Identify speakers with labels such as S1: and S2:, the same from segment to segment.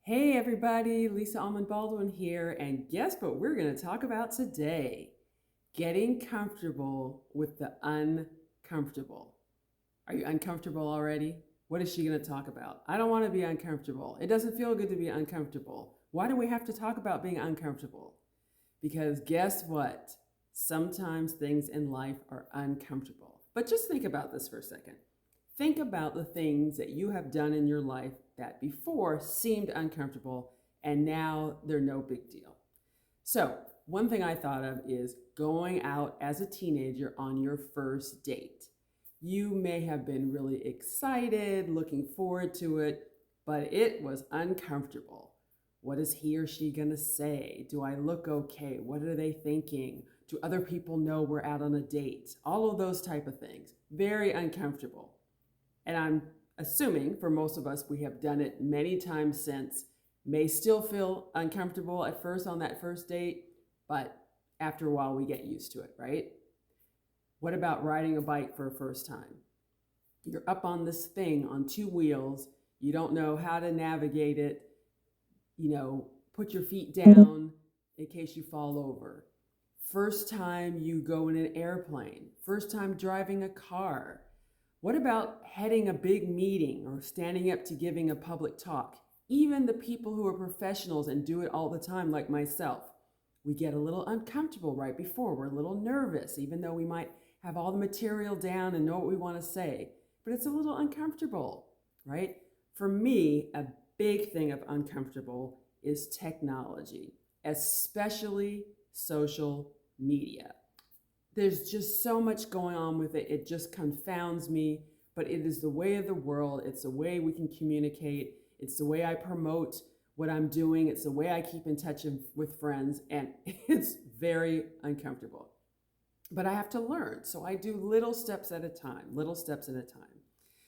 S1: Hey everybody, Lysa Allman-Baldwin here, and guess what we're going to talk about today? Getting comfortable with the uncomfortable. Are you uncomfortable already? What is she going to talk about? I don't want to be uncomfortable. It doesn't feel good to be uncomfortable. Why do we have to talk about being uncomfortable? Because guess what? Sometimes things in life are uncomfortable. But just think about this for a second. Think about the things that you have done in your life that before seemed uncomfortable and now they're no big deal. So, one thing I thought of is going out as a teenager on your first date. You may have been really excited, looking forward to it, but it was uncomfortable. What is he or she going to say? Do I look okay? What are they thinking? Do other people know we're out on a date? All of those type of things. Very uncomfortable. And I'm assuming for most of us, we have done it many times since. May still feel uncomfortable at first on that first date, but after a while we get used to it, right? What about riding a bike for a first time? You're up on this thing on two wheels. You don't know how to navigate it. Put your feet down in case you fall over. First time you go in an airplane. First time driving a car. What about heading a big meeting or standing up to giving a public talk? Even the people who are professionals and do it all the time, like myself, we get a little uncomfortable right before. We're a little nervous, even though we might have all the material down and know what we want to say. But it's a little uncomfortable, right? For me, a big thing of uncomfortable is technology, especially social media. There's just so much going on with it. It just confounds me, but it is the way of the world. It's the way we can communicate. It's the way I promote what I'm doing. It's the way I keep in touch with friends, and it's very uncomfortable. But I have to learn, so I do little steps at a time,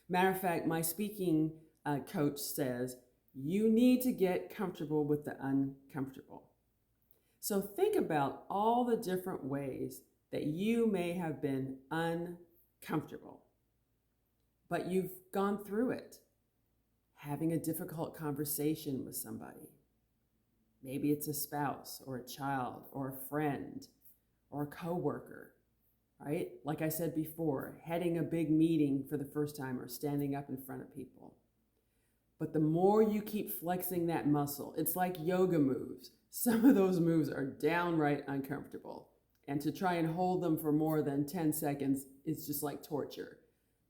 S1: Matter of fact, my speaking coach says, you need to get comfortable with the uncomfortable. So think about all the different ways that you may have been uncomfortable, but you've gone through it. Having a difficult conversation with somebody. Maybe it's a spouse or a child or a friend or a coworker, right? Like I said before, heading a big meeting for the first time or standing up in front of people. But the more you keep flexing that muscle, it's like yoga moves. Some of those moves are downright uncomfortable. And to try and hold them for more than 10 seconds is just like torture.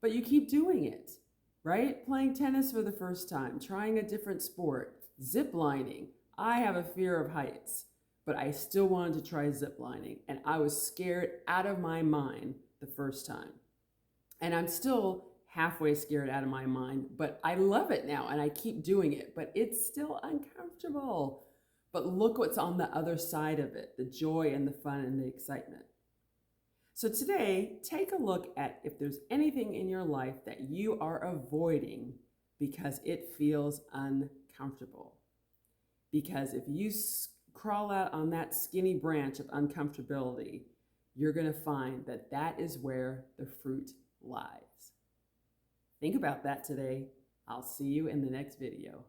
S1: But you keep doing it, right? Playing tennis for the first time, trying a different sport, ziplining. I have a fear of heights, but I still wanted to try ziplining. And I was scared out of my mind the first time. And I'm still halfway scared out of my mind, but I love it now and I keep doing it, but it's still uncomfortable. But look what's on the other side of it, the joy and the fun and the excitement. So today, take a look at if there's anything in your life that you are avoiding because it feels uncomfortable. Because if you crawl out on that skinny branch of uncomfortability, you're going to find that that is where the fruit lies. Think about that today. I'll see you in the next video.